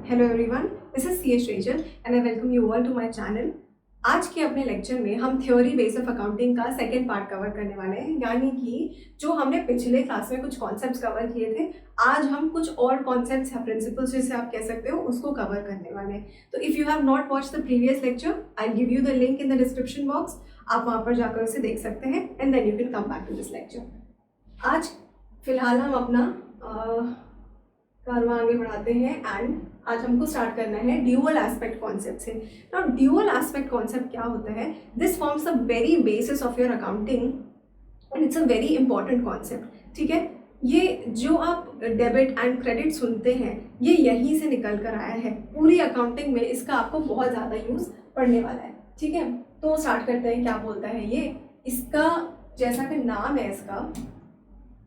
Hello everyone, this is C S रेजल and I welcome you all to my channel. आज के अपने lecture में हम थ्योरी बेस ऑफ अकाउंटिंग का सेकेंड पार्ट कवर करने वाले हैं, यानी कि जो हमने पिछले क्लास में कुछ कॉन्सेप्ट्स कवर किए थे, आज हम कुछ और कॉन्सेप्ट्स या प्रिंसिपल्स जिसे आप कह सकते हो उसको कवर करने वाले हैं। तो if you have not watch the previous lecture, I give you the link in the description box. आप वहाँ पर जाकर उसे देख सकते हैं and then you can come back to this lecture. आज फिलहाल हम अपना कारवां आगे बढ़ाते हैं एंड आज हमको स्टार्ट करना है ड्यूअल एस्पेक्ट कॉन्सेप्ट से। नाउ ड्यूअल एस्पेक्ट कॉन्सेप्ट क्या होता है? This forms the very basis of your accounting and it's a very important concept. ठीक है, ये जो आप डेबिट एंड क्रेडिट सुनते हैं ये यहीं से निकल कर आया है। पूरी अकाउंटिंग में इसका आपको बहुत ज़्यादा यूज़ पड़ने वाला है। ठीक है, तो स्टार्ट करते हैं। क्या बोलता है ये? इसका जैसा कि नाम है इसका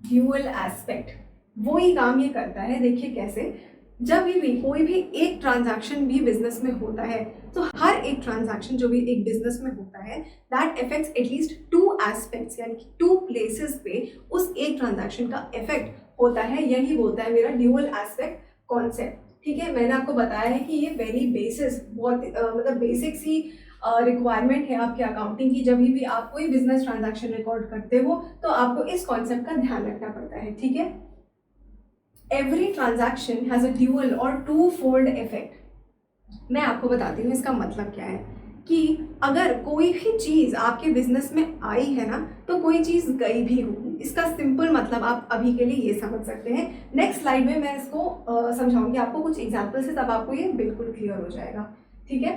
ड्यूअल एस्पेक्ट, वो ही काम ये करता है। देखिए कैसे, जब भी कोई भी एक ट्रांजैक्शन भी बिजनेस में होता है तो हर एक ट्रांजैक्शन जो भी एक बिजनेस में होता है that effects at least two aspects, यानी कि टू प्लेसेस पे उस एक ट्रांजैक्शन का इफेक्ट होता है। यही बोलता है मेरा ड्यूअल एस्पेक्ट कॉन्सेप्ट। ठीक है, मैंने आपको बताया है कि ये वेरी बेसिस, बहुत मतलब बेसिक सी रिक्वायरमेंट है आपके अकाउंटिंग की। जब भी आप कोई बिजनेस ट्रांजैक्शन रिकॉर्ड करते हो तो आपको इस कॉन्सेप्ट का ध्यान रखना पड़ता है। ठीक है, every transaction has a dual और टू फोल्ड इफेक्ट। मैं आपको बताती हूँ इसका मतलब क्या है कि अगर कोई भी चीज़ आपके बिजनेस में आई है ना तो कोई चीज़ गई भी होगी। इसका सिंपल मतलब आप अभी के लिए ये समझ सकते हैं। नेक्स्ट स्लाइड में मैं इसको समझाऊंगी आपको कुछ एग्जाम्पल से, तब आपको ये बिल्कुल क्लियर हो जाएगा। ठीक है,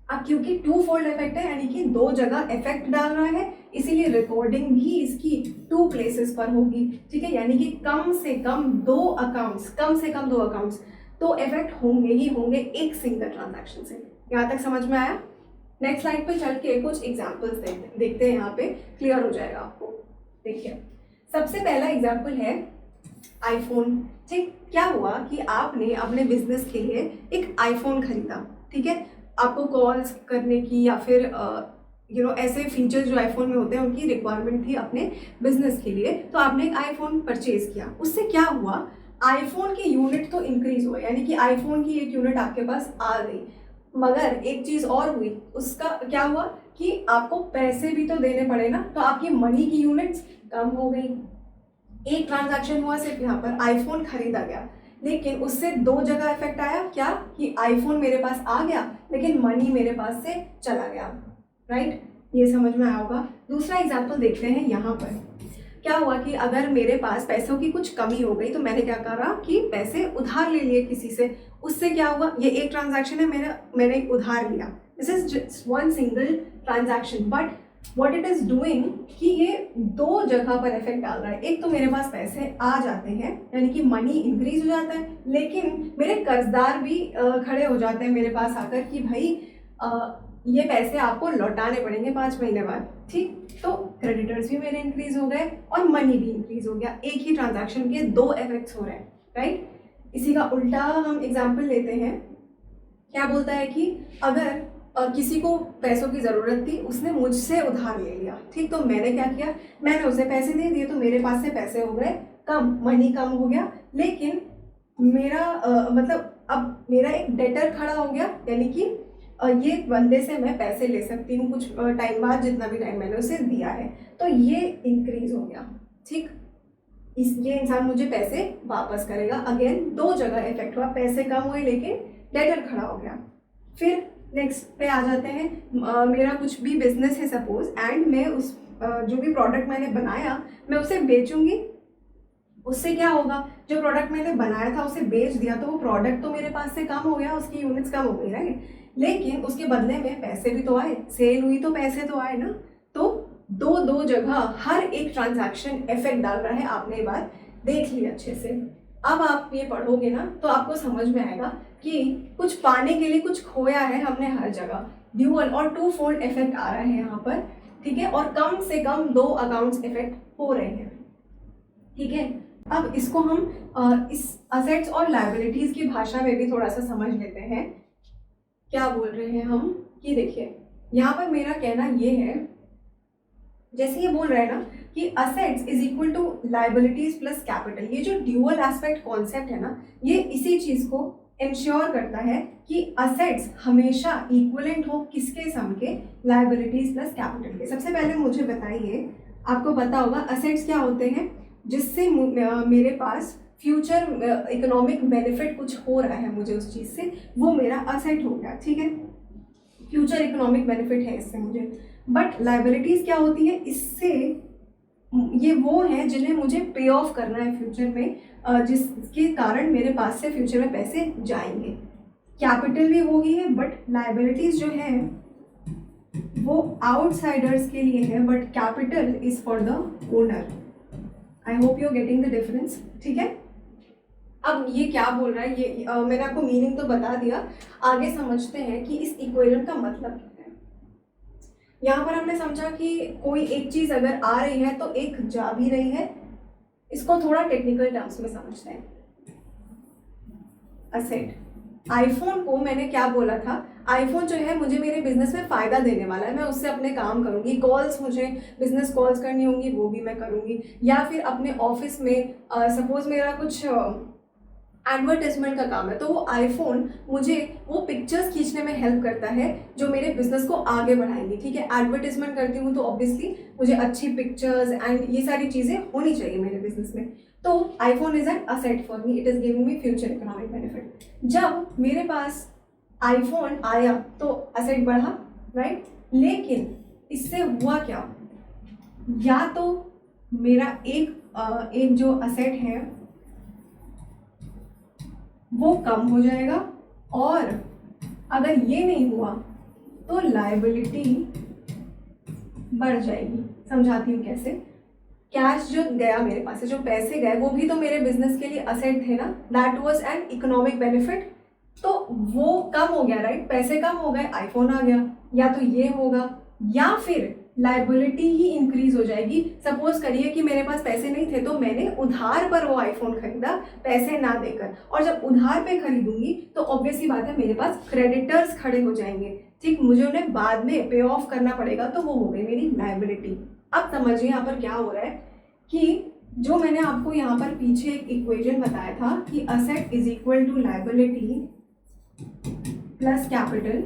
अब क्योंकि टू फोल्ड इफेक्ट है यानी कि दो जगह इफेक्ट डाल रहा है, इसीलिए रिकॉर्डिंग भी इसकी टू प्लेसेस पर होगी। ठीक है, यानी कि कम से कम दो अकाउंट्स तो इफेक्ट होंगे ही होंगे एक सिंगल ट्रांजैक्शन से। यहाँ तक समझ में आया? नेक्स्ट स्लाइड पे चल के कुछ एग्जाम्पल्स देखते हैं, यहाँ पे क्लियर हो जाएगा आपको। देखिए, सबसे पहला एग्जाम्पल है आईफोन। ठीक, क्या हुआ कि आपने अपने बिजनेस के लिए एक आईफोन खरीदा। ठीक है, आपको कॉल्स करने की या फिर ऐसे फीचर्स जो आईफोन में होते हैं उनकी रिक्वायरमेंट थी अपने बिजनेस के लिए, तो आपने एक आईफोन परचेज किया। उससे क्या हुआ, आईफोन की यूनिट तो इंक्रीज हुआ, यानी कि आईफोन की एक यूनिट आपके पास आ गई। मगर एक चीज़ और हुई, उसका क्या हुआ कि आपको पैसे भी तो देने पड़े ना, तो आपकी मनी की यूनिट्स कम हो गई। एक ट्रांजैक्शन हुआ सिर्फ यहाँ पर, आईफोन खरीदा गया, लेकिन उससे दो जगह इफेक्ट आया। क्या कि आईफोन मेरे पास आ गया लेकिन मनी मेरे पास से चला गया। राइट, ये समझ में आया होगा। दूसरा एग्जांपल देखते हैं। यहाँ पर क्या हुआ कि अगर मेरे पास पैसों की कुछ कमी हो गई तो मैंने क्या करा कि पैसे उधार ले लिए किसी से। उससे क्या हुआ, ये एक ट्रांजैक्शन है, मैंने उधार लिया। This is just one single transaction, but what it is doing कि ये दो जगह पर इफेक्ट डाल रहा है। एक तो मेरे पास पैसे आ जाते हैं यानी कि मनी इंक्रीज हो जाता है, लेकिन मेरे कर्जदार भी खड़े हो जाते हैं मेरे पास आकर कि भाई ये पैसे आपको लौटाने पड़ेंगे 5 महीने बाद। ठीक, तो क्रेडिटर्स भी मेरे इंक्रीज हो गए और मनी भी इंक्रीज हो गया। एक ही ट्रांजैक्शन के दो इफेक्ट्स हो रहे हैं। राइट, इसी का उल्टा हम एग्जाम्पल लेते हैं। क्या बोलता है कि अगर किसी को पैसों की ज़रूरत थी, उसने मुझसे उधार ले लिया। ठीक, तो मैंने क्या किया, मैंने उसे पैसे दे दिए, तो मेरे पास से पैसे हो गए कम, मनी कम हो गया, लेकिन मेरा मतलब अब मेरा एक डेटर खड़ा हो गया, यानी कि ये बंदे से मैं पैसे ले सकती हूँ कुछ टाइम बाद, जितना भी टाइम मैंने उसे दिया है, तो ये इंक्रीज हो गया। ठीक, ये इंसान मुझे पैसे वापस करेगा। अगेन दो जगह इफेक्ट हुआ, पैसे कम हुए लेकिन डेटर खड़ा हो गया। फिर नेक्स्ट पे आ जाते हैं। मेरा कुछ भी बिजनेस है सपोज, एंड मैं उस जो भी प्रोडक्ट मैंने बनाया मैं उसे बेचूंगी। उससे क्या होगा, जो प्रोडक्ट मैंने बनाया था उसे बेच दिया, तो वो प्रोडक्ट तो मेरे पास से कम हो गया, उसकी यूनिट्स कम हो गई। राइट, लेकिन उसके बदले में पैसे भी तो आए, सेल हुई तो पैसे तो आए ना। तो दो जगह हर एक ट्रांजैक्शन इफेक्ट डाल रहा है। आपने बात देख ली अच्छे से। अब आप ये पढ़ोगे ना तो आपको समझ में आएगा कि कुछ पाने के लिए कुछ खोया है हमने हर जगह। ड्यूअल और टू फोल्ड इफेक्ट आ रहा है यहाँ पर। ठीक है, और कम से कम दो अकाउंट्स इफेक्ट हो रहे हैं। ठीक है, अब इसको हम इस असेट्स और लायबिलिटीज की भाषा में भी थोड़ा सा समझ लेते हैं। क्या बोल रहे हैं हम कि देखिए, यहाँ पर मेरा कहना ये है, जैसे ये बोल रहा है ना कि assets is equal to liabilities plus capital, ये जो ड्यूअल एस्पेक्ट कॉन्सेप्ट है ना, ये इसी चीज को इंश्योर करता है कि असेट्स हमेशा इक्वलेंट हो किसके सम के, लायबिलिटीज प्लस कैपिटल के। सबसे पहले मुझे बताइए, आपको पता होगा असेट्स क्या होते हैं, जिससे मेरे पास फ्यूचर इकोनॉमिक बेनिफिट कुछ हो रहा है मुझे उस चीज़ से, वो मेरा असेट हो गया, ठीक है, फ्यूचर इकोनॉमिक बेनिफिट है इससे मुझे। बट लायबिलिटीज़ क्या होती है, इससे ये वो हैं जिन्हें मुझे पे ऑफ करना है फ्यूचर में, जिसके कारण मेरे पास से फ्यूचर में पैसे जाएंगे। कैपिटल भी वो ही है, बट लायबिलिटीज़ जो है वो आउटसाइडर्स के लिए है, but capital is for the owner. I hope you are getting the difference, ठीक है। अब ये क्या बोल रहा है, ये मैंने आपको मीनिंग तो बता दिया, आगे समझते हैं कि इस इक्वेशन का मतलब क्या है। यहाँ पर हमने समझा कि कोई एक चीज़ अगर आ रही है तो एक जा भी रही है। इसको थोड़ा टेक्निकल टर्म्स में समझते हैं। असेट, आईफोन को मैंने क्या बोला था, आईफोन जो है मुझे मेरे बिजनेस में फ़ायदा देने वाला है, मैं उससे अपने काम करूँगी, कॉल्स मुझे बिजनेस कॉल्स करनी होंगी वो भी मैं करूँगी, या फिर अपने ऑफिस में सपोज मेरा कुछ एडवर्टाइजमेंट का काम है तो वो आईफोन मुझे वो पिक्चर्स खींचने में हेल्प करता है जो मेरे बिजनेस को आगे बढ़ाएंगी, ठीक है। एडवर्टाइजमेंट करती हूँ तो ऑब्वियसली मुझे अच्छी पिक्चर्स एंड ये सारी चीज़ें होनी चाहिए मेरे बिजनेस में, तो iPhone is an asset for me, it is giving me future economic benefit. जब मेरे पास आईफोन आया तो असेट बढ़ा, राइट, लेकिन इससे हुआ क्या, या तो मेरा एक जो असेट है वो कम हो जाएगा, और अगर ये नहीं हुआ तो लायबिलिटी बढ़ जाएगी। समझाती हूँ कैसे। कैश जो गया मेरे पास से, जो पैसे गए वो भी तो मेरे बिजनेस के लिए असेट थे ना, that was an economic benefit, तो वो कम हो गया, राइट, पैसे कम हो गए, आईफोन आ गया, या तो ये होगा या फिर लायबिलिटी ही इंक्रीज हो जाएगी। सपोज करिए कि मेरे पास पैसे नहीं थे तो मैंने उधार पर वो आईफोन खरीदा पैसे ना देकर, और जब उधार पे खरीदूंगी तो ऑब्वियसली बात है मेरे पास क्रेडिटर्स खड़े हो जाएंगे, ठीक, मुझे उन्हें बाद में पे ऑफ करना पड़ेगा, तो वो हो गई मेरी लायबिलिटी। अब समझिए यहाँ पर क्या हो रहा है कि जो मैंने आपको यहाँ पर पीछे एक इक्वेशन बताया था कि asset is equal to liability plus capital,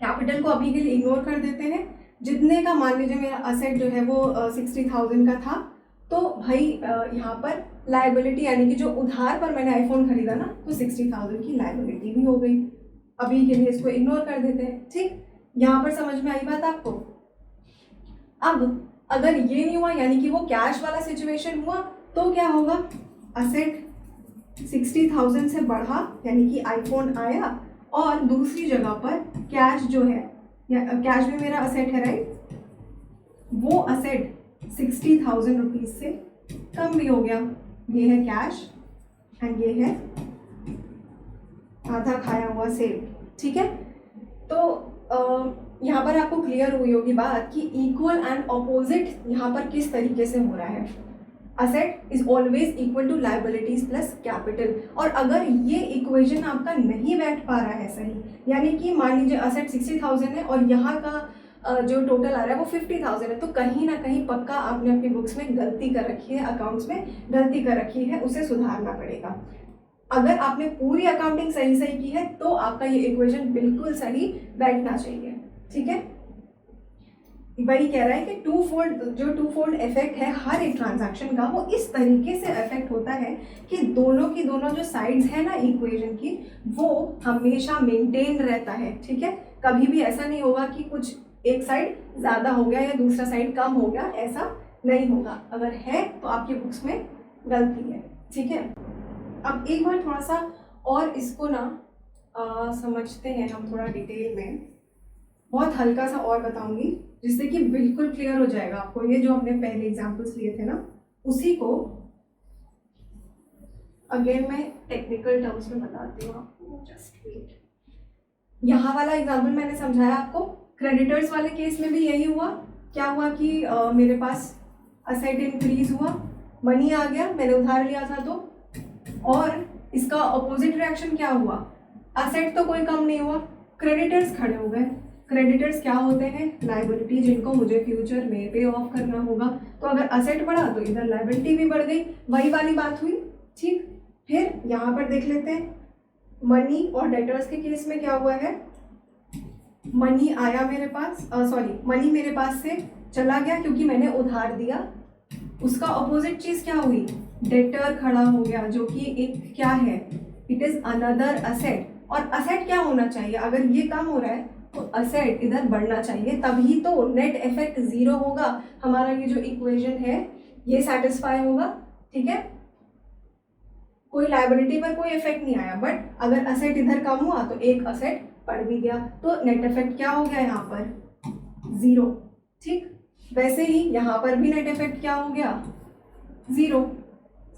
capital को अभी के लिए इग्नोर कर देते हैं, जितने का मान लीजिए मेरा असेट जो है वो 60,000 का था, तो भाई यहाँ पर लायबिलिटी यानी कि जो उधार पर मैंने आईफोन खरीदा ना, तो 60,000 की लायबिलिटी भी हो गई, अभी के लिए इसको इग्नोर कर देते हैं, ठीक। यहाँ पर समझ में आई बात आपको। अब अगर ये नहीं हुआ यानी कि वो कैश वाला सिचुएशन हुआ, तो क्या होगा, असेट 60,000 से बढ़ा यानी कि आईफोन आया, और दूसरी जगह पर कैश जो है, कैश भी मेरा असेट है, राइट, वो असेट 60,000 रुपीज से कम भी हो गया, ये है कैश एंड ये है आधा खाया हुआ सेल, ठीक है। तो यहाँ पर आपको क्लियर हुई होगी बात कि इक्वल एंड ऑपोजिट यहाँ पर किस तरीके से हो रहा है। Asset is always equal to liabilities plus capital, और अगर ये इक्वेशन आपका नहीं बैठ पा रहा है सही, यानी कि मान लीजिए असेट 60,000 है और यहाँ का जो टोटल आ रहा है वो 50,000 है, तो कहीं ना कहीं पक्का आपने अपनी बुक्स में गलती कर रखी है, अकाउंट्स में गलती कर रखी है, उसे सुधारना पड़ेगा। अगर आपने पूरी अकाउंटिंग सही सही की है तो आपका ये इक्वेशन बिल्कुल सही बैठना चाहिए, ठीक है। वही कह रहा है कि टू फोल्ड इफेक्ट है हर एक ट्रांजैक्शन का, वो इस तरीके से इफेक्ट होता है कि दोनों की दोनों जो साइड्स है ना इक्वेशन की, वो हमेशा मेंटेन रहता है, ठीक है। कभी भी ऐसा नहीं होगा कि कुछ एक साइड ज़्यादा हो गया या दूसरा साइड कम हो गया, ऐसा नहीं होगा। अगर है तो आपकी बुक्स में गलती है, ठीक है। अब एक बार थोड़ा सा और इसको ना समझते हैं हम थोड़ा डिटेल में, बहुत हल्का सा और बताऊंगी जिससे कि बिल्कुल क्लियर हो जाएगा आपको। ये जो हमने पहले एग्जाम्पल्स लिए थे ना, उसी को अगेन मैं टेक्निकल टर्म्स में बताती हूँ आपको, जस्ट वेट। यहाँ वाला एग्जाम्पल मैंने समझाया आपको, क्रेडिटर्स वाले केस में भी यही हुआ। क्या हुआ कि मेरे पास असेट इंक्रीज हुआ, मनी आ गया, मैंने उधार लिया था तो, और इसका अपोजिट रिएक्शन क्या हुआ, असेट तो कोई कम नहीं हुआ, क्रेडिटर्स खड़े हो गए। क्रेडिटर्स क्या होते हैं, लायबिलिटी जिनको मुझे फ्यूचर में पे ऑफ करना होगा। तो अगर असेट बढ़ा तो इधर लायबिलिटी भी बढ़ गई, वही वाली बात हुई, ठीक। फिर यहाँ पर देख लेते हैं, मनी और डेटर्स के केस में क्या हुआ है, मनी आया मेरे पास, मनी मेरे पास से चला गया क्योंकि मैंने उधार दिया, उसका अपोजिट चीज क्या हुई, डेटर खड़ा हो गया जो कि एक क्या है, इट इज अनदर असेट। और असेट क्या होना चाहिए, अगर ये कम हो रहा है तो असेट इधर बढ़ना चाहिए, तभी तो नेट इफेक्ट जीरो होगा, हमारा ये जो इक्वेशन है ये सेटिस्फाई होगा। ठीक है, कोई लायबिलिटी पर कोई इफेक्ट नहीं आया, बट अगर असेट इधर कम हुआ तो एक असेट बढ़ भी गया, तो नेट इफेक्ट क्या हो गया यहाँ पर, जीरो। ठीक, वैसे ही यहाँ पर भी नेट इफेक्ट क्या हो गया, जीरो।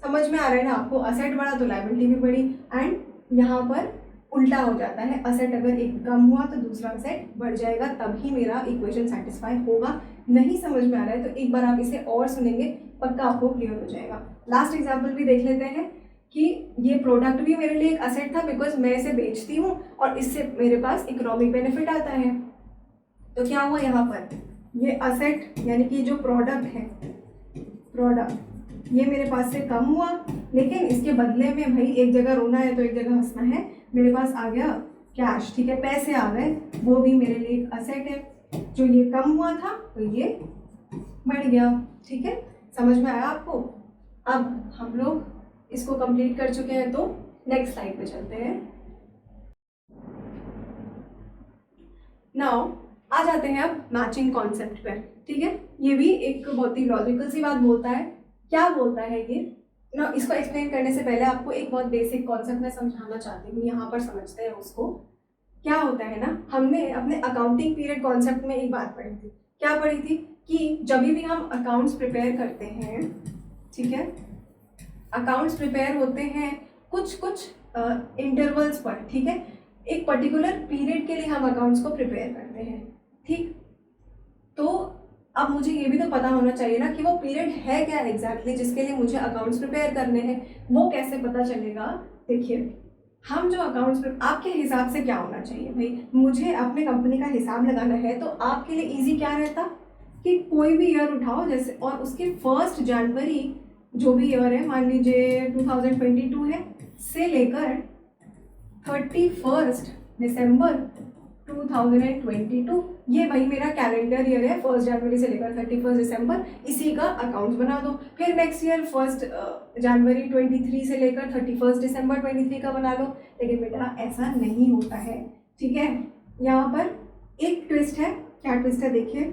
समझ में आ रहा है ना आपको, असेट बढ़ा तो लायबिलिटी भी बढ़ी, एंड यहाँ पर उल्टा हो जाता है, असेट अगर एक कम हुआ तो दूसरा असेट बढ़ जाएगा, तभी मेरा इक्वेशन सेटिस्फाई होगा। नहीं समझ में आ रहा है तो एक बार आप इसे और सुनेंगे, पक्का आपको क्लियर हो जाएगा। लास्ट एग्जाम्पल भी देख लेते हैं कि ये प्रोडक्ट भी मेरे लिए एक असेट था, बिकॉज मैं इसे बेचती हूँ और इससे मेरे पास इकोनॉमिक बेनिफिट आता है। तो क्या हुआ यहाँ पर, ये असेट यानी कि जो प्रोडक्ट है, प्रोडक्ट ये मेरे पास से कम हुआ, लेकिन इसके बदले में भाई एक जगह रोना है तो एक जगह हंसना है, मेरे पास आ गया कैश। ठीक है, पैसे आ गए, वो भी मेरे लिए एक असेट है। जो ये कम हुआ था तो ये बढ़ गया। ठीक है, समझ में आया आपको। अब हम लोग इसको कंप्लीट कर चुके हैं, तो नेक्स्ट स्लाइड पे चलते हैं। नाउ आ जाते हैं अब मैचिंग कॉन्सेप्ट पर। ठीक है, ये भी एक बहुत ही लॉजिकल सी बात बोलता है। क्या बोलता है ये ना, इसको एक्सप्लेन करने से पहले आपको एक बहुत बेसिक कॉन्सेप्ट मैं समझाना चाहती हूँ, यहाँ पर समझते हैं उसको। क्या होता है ना, हमने अपने अकाउंटिंग पीरियड कॉन्सेप्ट में एक बात पढ़ी थी। क्या पढ़ी थी कि जब भी हम अकाउंट्स प्रिपेयर करते हैं, ठीक है, अकाउंट्स प्रिपेयर होते हैं कुछ कुछ इंटरवल्स पर। ठीक है, एक पर्टिकुलर पीरियड के लिए हम अकाउंट्स को प्रिपेयर करते हैं। ठीक, तो अब मुझे ये भी तो पता होना चाहिए ना कि वो पीरियड है क्या एग्जैक्टली जिसके लिए मुझे अकाउंट्स प्रिपेयर करने हैं। वो कैसे पता चलेगा, देखिए हम जो अकाउंट्स, आपके हिसाब से क्या होना चाहिए भाई, मुझे अपने कंपनी का हिसाब लगाना है, तो आपके लिए इजी क्या रहता कि कोई भी ईयर उठाओ जैसे, और उसके 1 जनवरी जो भी ईयर है, मान लीजिए 2022 है, से लेकर 31 दिसंबर 2022, ये भाई मेरा कैलेंडर ईयर है, 1 जनवरी से लेकर 31 दिसंबर, इसी का अकाउंट बना दो। फिर नेक्स्ट ईयर 1 जनवरी 23 से लेकर 31 दिसंबर 23 का बना लो। लेकिन बेटा ऐसा नहीं होता है। ठीक है, यहाँ पर एक ट्विस्ट है। क्या ट्विस्ट है, देखिए,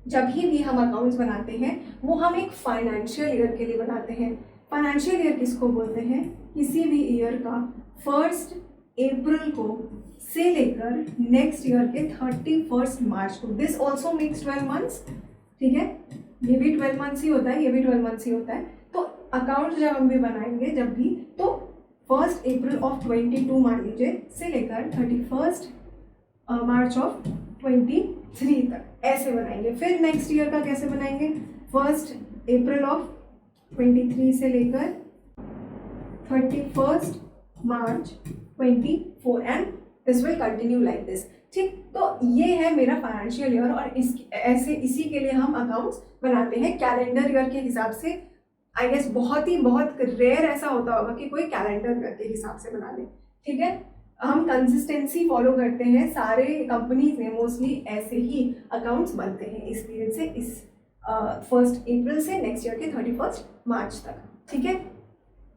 जब भी हम अकाउंट्स बनाते हैं वो हम एक फाइनेंशियल ईयर के लिए बनाते हैं। फाइनेंशियल ईयर किसको बोलते हैं, किसी भी ईयर का 1 अप्रैल को से लेकर नेक्स्ट ईयर के 31 मार्च को। This also makes 12 months. ठीक है, ये भी 12 मंथ्स ही होता है, ये भी 12 मंथ्स ही होता है। तो अकाउंट जब हम भी बनाएंगे जब भी, तो 1 अप्रैल ऑफ 22 मान लीजिए से लेकर 31 मार्च ऑफ 23 तक ऐसे बनाएंगे। फिर नेक्स्ट ईयर का कैसे बनाएंगे, 1 अप्रैल ऑफ 23 से लेकर 31 मार्च 24 and this will continue like this. ठीक, तो ये है मेरा फाइनेंशियल ईयर, और ऐसे इसी के लिए हम अकाउंट्स बनाते हैं कैलेंडर ईयर के हिसाब से। आई गेस बहुत रेयर ऐसा होता होगा कि कोई कैलेंडर ईयर के हिसाब से बना ले। ठीक है, हम कंसिस्टेंसी फॉलो करते हैं, सारे कंपनीज में मोस्टली ऐसे ही अकाउंट्स बनते हैं इस पीरियड से, इस 1 अप्रैल से नेक्स्ट ईयर के 31 मार्च तक। ठीक है,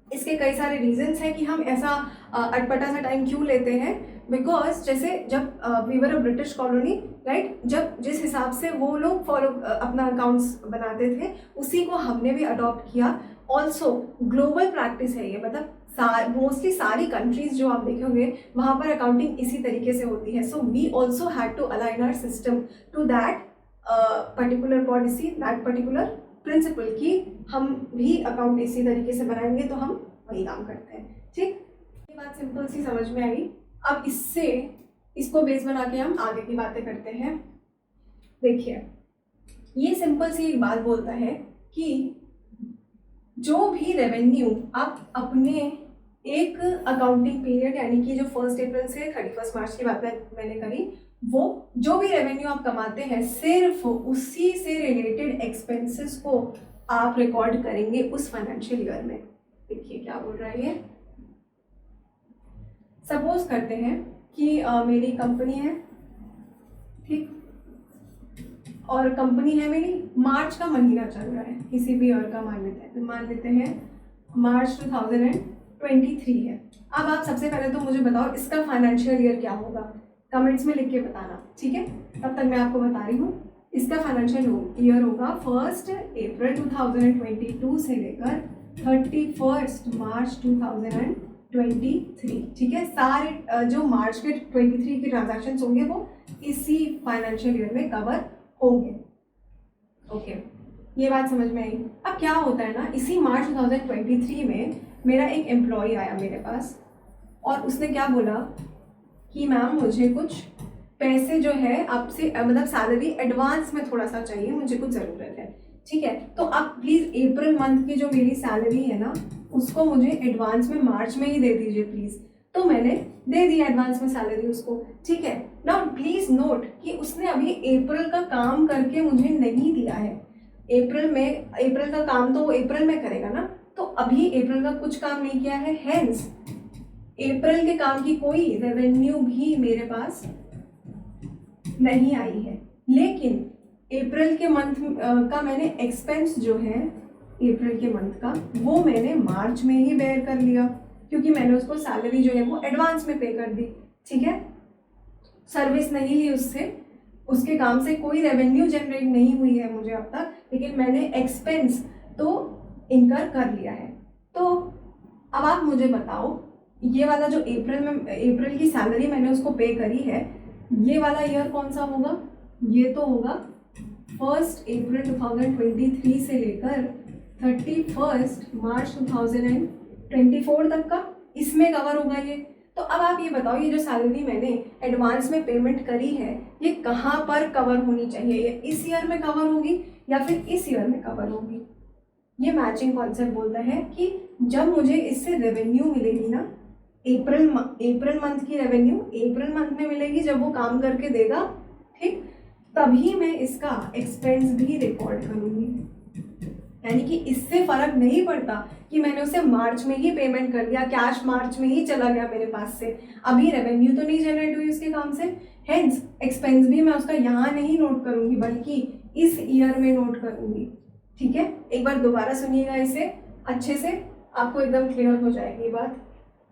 इसके कई सारे रीजंस हैं कि हम ऐसा अटपटा सा टाइम क्यों लेते हैं। बिकॉज जैसे जब we were a British colony, right, जब जिस हिसाब से वो लोग फॉलो अपना अकाउंट्स बनाते थे उसी को हमने भी अडॉप्ट किया। ऑल्सो ग्लोबल प्रैक्टिस है ये, मतलब मोस्टली सारी कंट्रीज जो आप देखोगे वहाँ पर अकाउंटिंग इसी तरीके से होती है। So we also had to align our system to that particular policy, that particular principle, कि हम भी अकाउंट इसी तरीके से बनाएंगे तो हम वही काम करते हैं। ठीक, ये बात सिंपल सी समझ में आई। अब इसको बेस बना के हम आगे की बातें करते हैं। देखिए, ये सिंपल सी एक बात बोलता है कि जो भी रेवेन्यू आप अपने एक अकाउंटिंग पीरियड यानी कि जो 1 अप्रैल से 31 मार्च की बात मैंने करी, वो जो भी रेवेन्यू आप कमाते हैं सिर्फ उसी से रिलेटेड एक्सपेंसेस को आप रिकॉर्ड करेंगे उस फाइनेंशियल ईयर में। देखिए क्या बोल रहा है ये, सपोज करते हैं कि मेरी कंपनी है, ठीक, और कंपनी है मेरी, मार्च का महीना चल रहा है, किसी भी ईयर का मान लेते हैं मार्च 2023 है। अब आप सबसे पहले तो मुझे बताओ इसका फाइनेंशियल ईयर क्या होगा, कमेंट्स में लिख के बताना, ठीक है। तब तक मैं आपको बता रही हूँ, इसका फाइनेंशियल ईयर होगा 1 अप्रैल 2022 से लेकर 31 मार्च 2023, ठीक है। सारे जो मार्च के 23 के ट्रांजैक्शन होंगे वो इसी फाइनेंशियल ईयर में कवर होंगे। ओके, ये बात समझ में आई। अब क्या होता है ना, इसी मार्च 2023 में मेरा एक एम्प्लॉय आया मेरे पास और उसने क्या बोला कि मैम मुझे कुछ पैसे जो है आपसे मतलब सैलरी एडवांस में थोड़ा सा चाहिए, मुझे कुछ ज़रूरत है, ठीक है। तो आप प्लीज़ अप्रैल मंथ की जो मेरी सैलरी है ना उसको मुझे एडवांस में मार्च में ही दे दीजिए प्लीज़। तो मैंने दे दिया एडवांस में सैलरी उसको, ठीक है। नाउ प्लीज़ नोट कि उसने अभी अप्रैल का काम करके मुझे नहीं दिया है। अप्रैल का काम तो वो अप्रैल में करेगा ना, तो अभी अप्रैल का कुछ काम नहीं किया है, हेंस अप्रैल के काम की कोई रेवेन्यू भी मेरे पास नहीं आई है। लेकिन अप्रैल के मंथ का मैंने एक्सपेंस जो है अप्रैल के मंथ का वो मैंने मार्च में ही बेयर कर लिया, क्योंकि मैंने उसको सैलरी जो है वो एडवांस में पे कर दी, ठीक है। सर्विस नहीं ली उससे, उसके काम से कोई रेवेन्यू जनरेट नहीं हुई है मुझे अब तक, लेकिन मैंने एक्सपेंस तो इनकर कर लिया है। तो अब आप मुझे बताओ, ये वाला जो अप्रैल की सैलरी मैंने उसको पे करी है, ये वाला ईयर कौन सा होगा? ये तो होगा 1 अप्रैल 2023 से लेकर 31 मार्च 2024 तक का, इसमें कवर होगा ये। तो अब आप ये बताओ, ये जो सैलरी मैंने एडवांस में पेमेंट करी है ये कहाँ पर कवर होनी चाहिए? ये इस ईयर में कवर होगी या फिर इस ईयर में कवर होगी? ये मैचिंग कॉन्सेप्ट बोलता है कि जब मुझे इससे रेवेन्यू मिलेगी ना, अप्रैल मंथ की रेवेन्यू अप्रैल मंथ में मिलेगी जब वो काम करके देगा, ठीक, तभी मैं इसका एक्सपेंस भी रिकॉर्ड करूँगी। यानी कि इससे फर्क नहीं पड़ता कि मैंने उसे मार्च में ही पेमेंट कर दिया, कैश मार्च में ही चला गया मेरे पास से, अभी रेवेन्यू तो नहीं जनरेट हुई उसके काम से, हेंस एक्सपेंस भी मैं उसका यहाँ नहीं नोट करूँगी बल्कि इस ईयर में नोट करूँगी, ठीक है। एक बार दोबारा सुनिएगा इसे अच्छे से, आपको एकदम क्लियर हो जाएगी ये बात,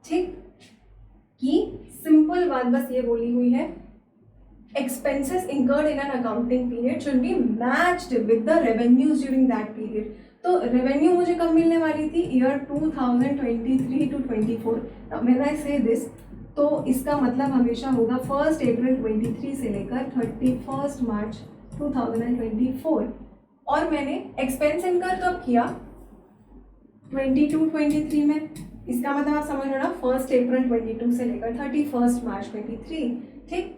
ठीक। कि सिंपल बात बस ये बोली हुई है, expenses incurred in an accounting period should be matched with the revenues during that period। तो रेवेन्यू मुझे कब मिलने वाली थी? Year 2023 to 24। व्हेन आई से दिस, तो इसका मतलब हमेशा होगा 1 अप्रैल 23 से लेकर 31 मार्च 2024। और मैंने एक्सपेंस इनकर कब किया? 22-23 में। इसका मतलब आप समझ लो ना, 1 अप्रैल 22 से लेकर 31 मार्च 23, ठीक।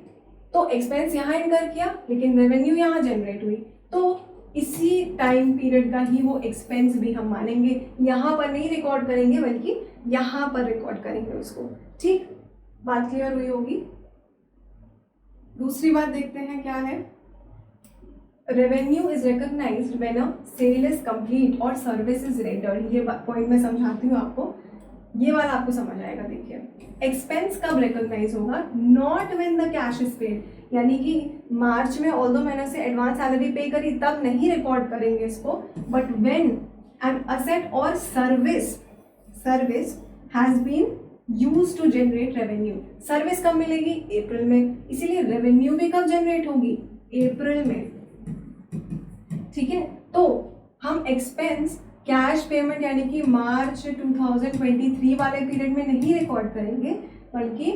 तो एक्सपेंस यहाँ इनकर किया लेकिन रेवेन्यू यहाँ जनरेट हुई, तो इसी टाइम पीरियड का ही वो एक्सपेंस भी हम मानेंगे, यहाँ पर नहीं रिकॉर्ड करेंगे बल्कि यहाँ पर रिकॉर्ड करेंगे उसको, ठीक। बात क्लियर हुई होगी। दूसरी बात देखते हैं क्या है। Revenue is recognised when a sale is complete और सर्विस इज रेंडर्ड। ये पॉइंट मैं समझाती हूँ आपको, ये वाला आपको समझ आएगा। देखिए, एक्सपेंस कब रिकॉग्नाइज होगा? Not when the cash is paid, यानी कि मार्च में ऑल्दो मैंने उसे एडवांस सैलरी पे करी तब नहीं रिकॉर्ड करेंगे इसको, बट व्हेन एन असेट और service has been use to generate revenue. Service कब मिलेगी? अप्रैल में, इसीलिए रेवेन्यू भी कब जनरेट होगी? अप्रैल में, ठीक है। तो हम एक्सपेंस कैश पेमेंट यानी कि मार्च 2023 वाले पीरियड में नहीं रिकॉर्ड करेंगे बल्कि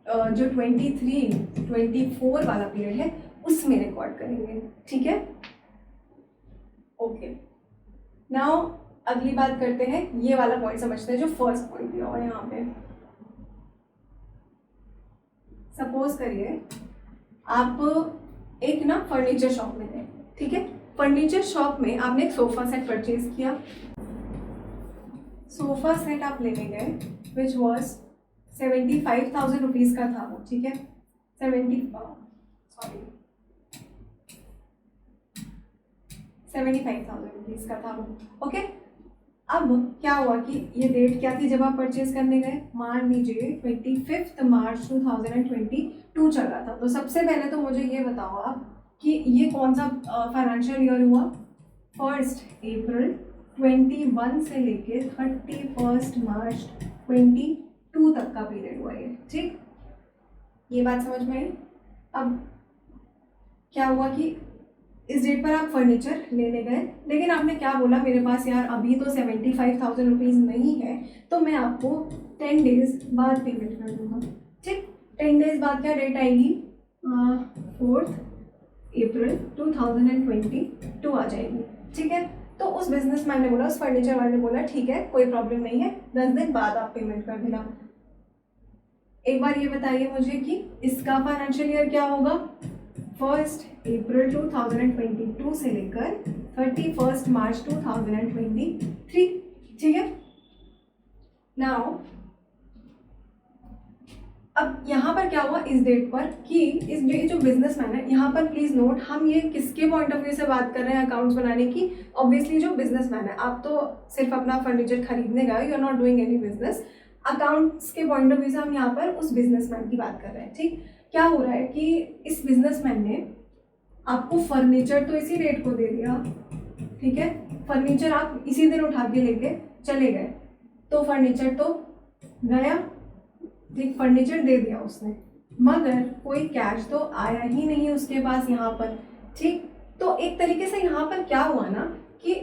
जो 23-24 वाला पीरियड है उसमें रिकॉर्ड करेंगे, ठीक है। ओके, नाउ अगली बात करते हैं, ये वाला पॉइंट समझते हैं जो फर्स्ट पॉइंट दिया हुआ है यहाँ पे। सपोज करिए आप एक ना फर्नीचर शॉप में थे, ठीक है। फर्नीचर शॉप में आपने एक सोफा सेट परचेज किया। सोफा सेट आप लेने गए विच वॉज 75,000 रुपीज़ का था वो, ठीक है। 75,000 रुपीज़ का था वो, ओके। अब क्या हुआ कि ये डेट क्या थी जब आप परचेज करने गए, मान लीजिए 25 मार्च 2022 चल रहा था। तो सबसे पहले तो मुझे ये बताओ आप कि ये कौन सा फाइनेंशियल ईयर हुआ। 1 अप्रैल 21 से लेके 31 मार्च 22 तक का पीरियड हुआ ये, ठीक। ये बात समझ में आई। अब क्या हुआ कि इस डेट पर आप फर्नीचर लेने गए, लेकिन आपने क्या बोला, मेरे पास यार अभी तो 75,000 रुपीज़ नहीं है, तो मैं आपको 10 डेज बाद पेमेंट कर दूंगा, ठीक। 10 डेज बाद क्या डेट आएगी, 4 अप्रैल 2022 आ जाएगी, ठीक है। तो उस बिजनेसमैन ने बोला, उस फर्नीचर वाले ने बोला ठीक है कोई प्रॉब्लम नहीं है, 10 दिन बाद आप पेमेंट कर देना। एक बार ये बताइए मुझे कि इसका फाइनेंशियल ईयर क्या होगा, 1 अप्रैल 2022 से लेकर 31 मार्च 2023, ठीक है। नाउ अब यहाँ पर क्या हुआ इस डेट पर कि इस डेट जो बिजनेसमैन है, यहाँ पर प्लीज नोट, हम ये किसके पॉइंट ऑफ व्यू से बात कर रहे हैं अकाउंट्स बनाने की। ऑब्वियसली जो बिजनेसमैन है, आप तो सिर्फ अपना फर्नीचर खरीदने गए, you are not doing any business. Accounts के पॉइंट ऑफ व्यू से हम यहाँ पर उस बिजनेसमैन की बात कर रहे हैं, ठीक। क्या हो रहा है कि इस बिजनेसमैन ने आपको फर्नीचर तो इसी रेट को दे दिया, ठीक है। फर्नीचर आप इसी दिन उठा के लेके चले गए, तो फर्नीचर तो गया, ठीक, फर्नीचर दे दिया उसने, मगर कोई कैश तो आया ही नहीं उसके पास यहाँ पर, ठीक। तो एक तरीके से यहाँ पर क्या हुआ ना कि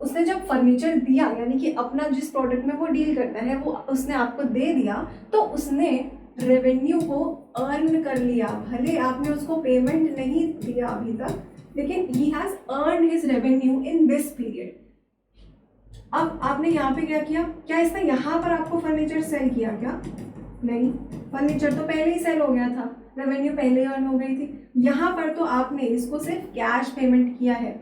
उसने जब फर्नीचर दिया, यानी कि अपना जिस प्रोडक्ट में वो डील करता है वो उसने आपको दे दिया, तो उसने रेवेन्यू को अर्न कर लिया। भले आपने उसको पेमेंट नहीं दिया अभी तक, लेकिन he has earn his revenue in this period. अब आपने यहाँ पे क्या किया, क्या इसने यहाँ पर आपको फर्नीचर सेल किया क्या, नहीं, फर्नीचर तो पहले ही सेल हो गया था, रेवेन्यू पहले ही अर्न हो गई थी। यहाँ पर तो आपने इसको सिर्फ कैश पेमेंट किया है।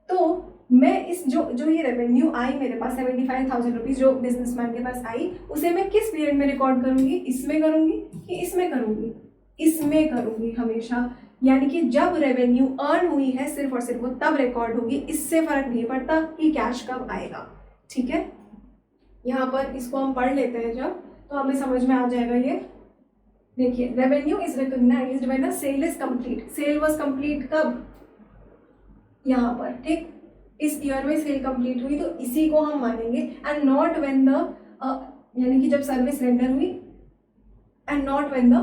तो मैं इस जो ये रेवेन्यू आई मेरे पास 75,000 रुपीज़ जो बिजनेसमैन के पास आई, उसे मैं किस पीरियड में रिकॉर्ड करूंगी, इसमें करूंगी कि इसमें करूंगी, इसमें करूंगी हमेशा। यानी कि जब रेवेन्यू अर्न हुई है सिर्फ और सिर्फ वो तब रिकॉर्ड होगी, इससे फर्क नहीं पड़ता कि कैश कब आएगा, ठीक है। यहाँ पर इसको हम पढ़ लेते हैं जब, तो हमें समझ में आ जाएगा ये। देखिए, revenue is recognised when a sale is complete. Sale was complete कब, यहाँ पर, ठीक, इस ईयर में सेल कंप्लीट हुई, तो इसी को हम मानेंगे। एंड नॉट व्हेन द, यानी कि जब सर्विस रेंडर हुई, and not when the,